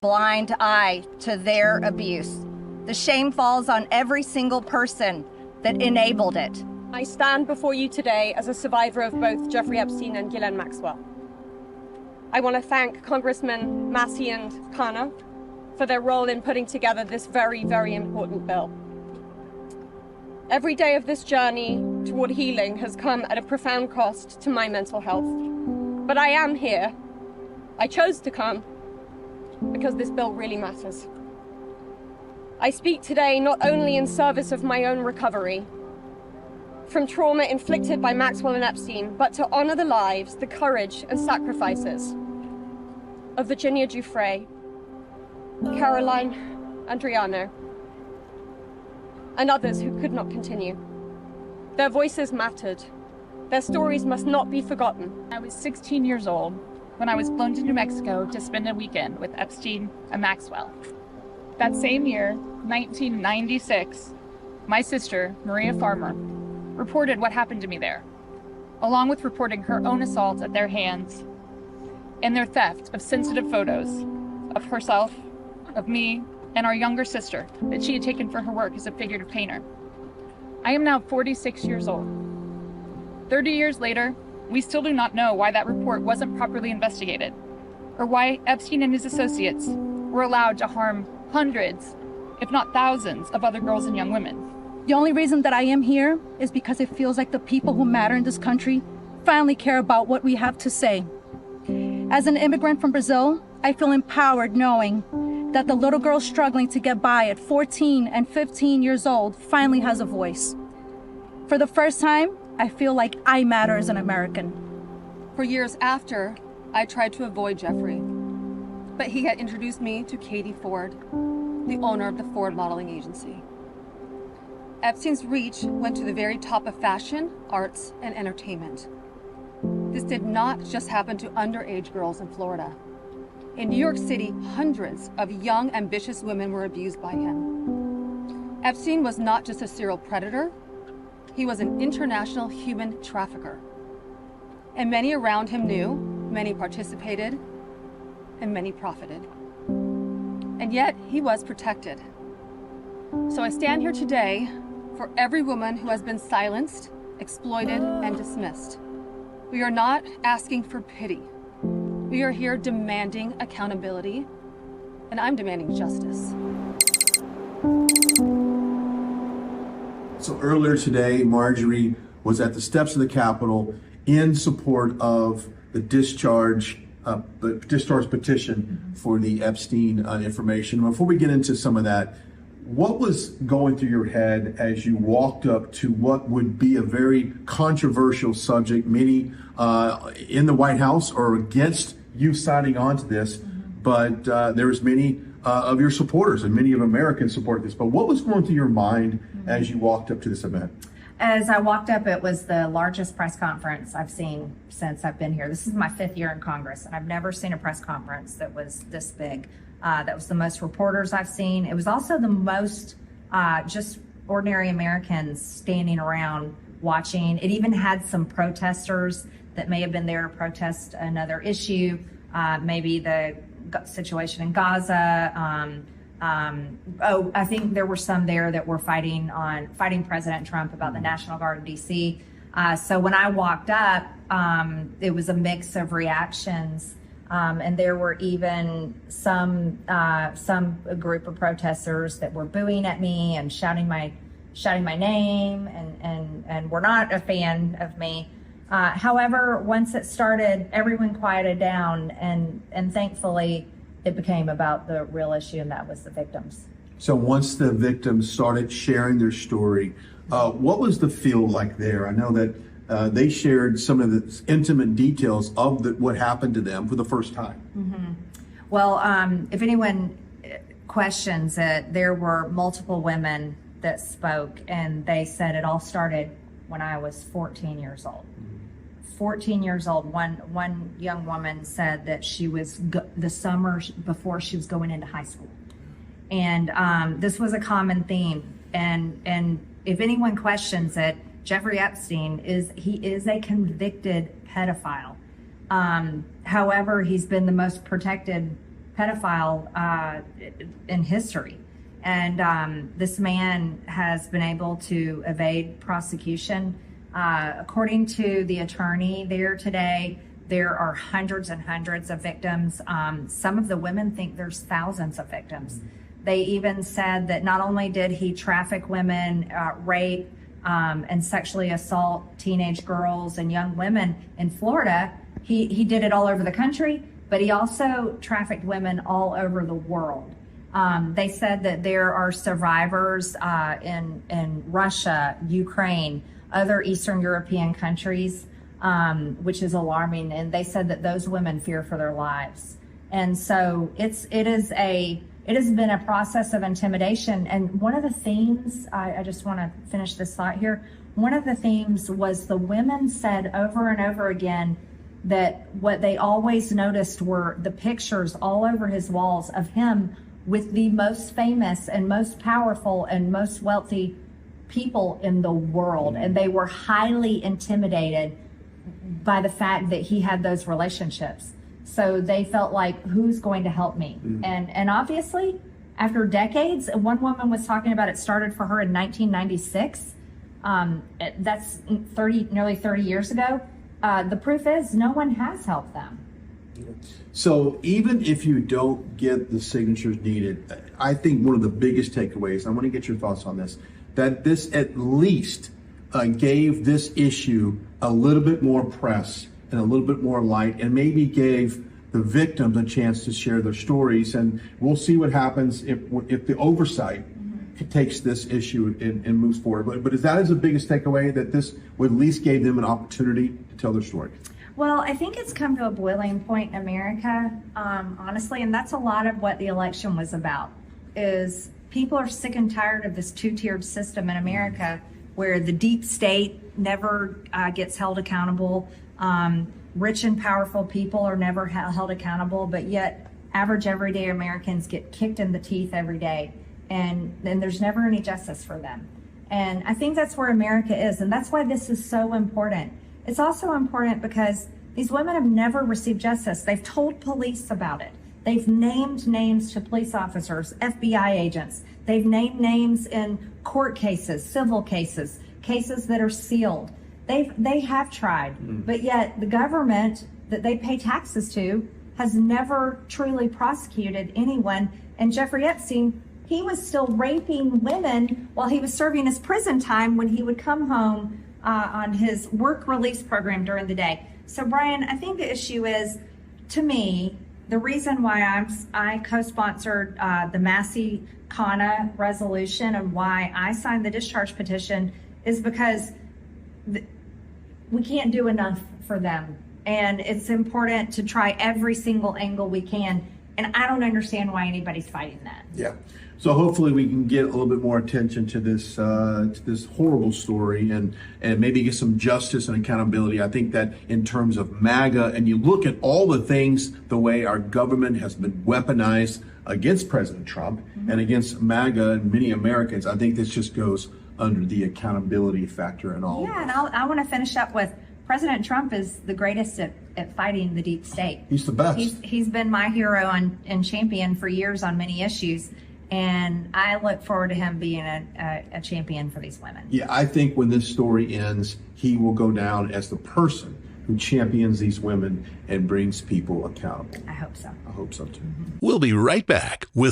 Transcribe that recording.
blind eye to their abuse. The shame falls on every single person that enabled it. I stand before you today as a survivor of both Jeffrey Epstein and Ghislaine Maxwell. I want to thank Congressman Massey and Khanna for their role in putting together this very, very important bill. Every day of this journey toward healing has come at a profound cost to my mental health. But I am here. I chose to come because this bill really matters. I speak today not only in service of my own recovery from trauma inflicted by Maxwell and Epstein, but to honor the lives, the courage and sacrifices of Virginia Giuffre, Caroline Andrea, and others who could not continue. Their voices mattered. Their stories must not be forgotten. I was 16 years old when I was flown to New Mexico to spend a weekend with Epstein and Maxwell. That same year, 1996, my sister, Maria Farmer, reported what happened to me there, along with reporting her own assault at their hands and their theft of sensitive photos of herself, of me, and our younger sister that she had taken for her work as a figurative painter. I am now 46 years old. 30 years later, we still do not know why that report wasn't properly investigated, or why Epstein and his associates were allowed to harm hundreds, if not thousands, of other girls and young women. The only reason that I am here is because it feels like the people who matter in this country finally care about what we have to say. As an immigrant from Brazil, I feel empowered knowing that the little girl struggling to get by at 14 and 15 years old finally has a voice. For the first time, I feel like I matter as an American. For years after, I tried to avoid Jeffrey, but he had introduced me to Katie Ford, the owner of the Ford Modeling Agency. Epstein's reach went to the very top of fashion, arts, and entertainment. This did not just happen to underage girls in Florida. In New York City, hundreds of young, ambitious women were abused by him. Epstein was not just a serial predator, he was an international human trafficker. And many around him knew, many participated, and many profited. And yet, he was protected. So I stand here today for every woman who has been silenced, exploited, and dismissed. We are not asking for pity. We are here demanding accountability, and I'm demanding justice. So earlier today, Marjorie was at the steps of the Capitol in support of the discharge petition for the Epstein information. Before we get into some of that, what was going through your head as you walked up to what would be a very controversial subject? Many in the White House are against you signing on to this, but there's many of your supporters and many of Americans support this. But what was going through your mind as you walked up to this event? As I walked up, it was the largest press conference I've seen since I've been here. This is my 5th year in Congress, and I've never seen a press conference that was this big. That was the most reporters I've seen. It was also the most just ordinary Americans standing around watching. It even had some protesters that may have been there to protest another issue, maybe the situation in Gaza. I think there were some there that were fighting President Trump about the National Guard in D.C. So when I walked up, it was a mix of reactions. And there were even some group of protesters that were booing at me and shouting my name and were not a fan of me. However, once it started, everyone quieted down, and thankfully it became about the real issue, and that was the victims. So once the victims started sharing their story, what was the feel like there? I know that they shared some of the intimate details of what happened to them for the first time. Mm-hmm. Well, if anyone questions it, there were multiple women that spoke, and they said it all started when I was 14 years old. 14 years old. One young woman said that she was the summer before she was going into high school. And this was a common theme. And if anyone questions it, Jeffrey Epstein is a convicted pedophile. However, he's been the most protected pedophile in history. And this man has been able to evade prosecution. According to the attorney there today, there are hundreds and hundreds of victims. Some of the women think there's thousands of victims. They even said that not only did he traffic women, rape, and sexually assault teenage girls and young women in Florida, he did it all over the country, but he also trafficked women all over the world. They said that there are survivors in Russia, Ukraine, other Eastern European countries, which is alarming. And they said that those women fear for their lives. And so it has been a process of intimidation. And one of the themes, I just want to finish this thought here. One of the themes was the women said over and over again that what they always noticed were the pictures all over his walls of him with the most famous and most powerful and most wealthy people in the world. And they were highly intimidated by the fact that he had those relationships. So they felt like, who's going to help me? And obviously, after decades, one woman was talking about it started for her in 1996. That's nearly 30 years ago. The proof is no one has helped them. So even if you don't get the signatures needed, I think one of the biggest takeaways, I want to get your thoughts on this, that this at least gave this issue a little bit more press and a little bit more light, and maybe gave the victims a chance to share their stories. And we'll see what happens if the oversight takes this issue and moves forward. But is that the biggest takeaway, that this would at least gave them an opportunity to tell their story? Well, I think it's come to a boiling point in America, honestly, and that's a lot of what the election was about, is people are sick and tired of this two-tiered system in America where the deep state never gets held accountable. Rich and powerful people are never held accountable, but yet average everyday Americans get kicked in the teeth every day, and there's never any justice for them. And I think that's where America is, and that's why this is so important. It's also important because these women have never received justice. They've told police about it. They've named names to police officers, FBI agents. They've named names in court cases, civil cases, cases that are sealed. They have tried, but yet the government that they pay taxes to has never truly prosecuted anyone. And Jeffrey Epstein, he was still raping women while he was serving his prison time when he would come home on his work release program during the day. So Brian, I think the issue is, to me, the reason why I co-sponsored the Massey-Khanna resolution and why I signed the discharge petition is because we can't do enough for them. And it's important to try every single angle we can. And I don't understand why anybody's fighting that. Yeah. So hopefully we can get a little bit more attention to this horrible story and maybe get some justice and accountability. I think that in terms of MAGA, and you look at all the things, the way our government has been weaponized against President Trump and against MAGA and many Americans, I think this just goes under the accountability factor and all. Yeah, and I want to finish up with President Trump is the greatest at fighting the deep state. He's the best. He's been my hero and champion for years on many issues. And I look forward to him being a champion for these women. Yeah, I think when this story ends, he will go down as the person who champions these women and brings people accountable. I hope so. I hope so too. We'll be right back with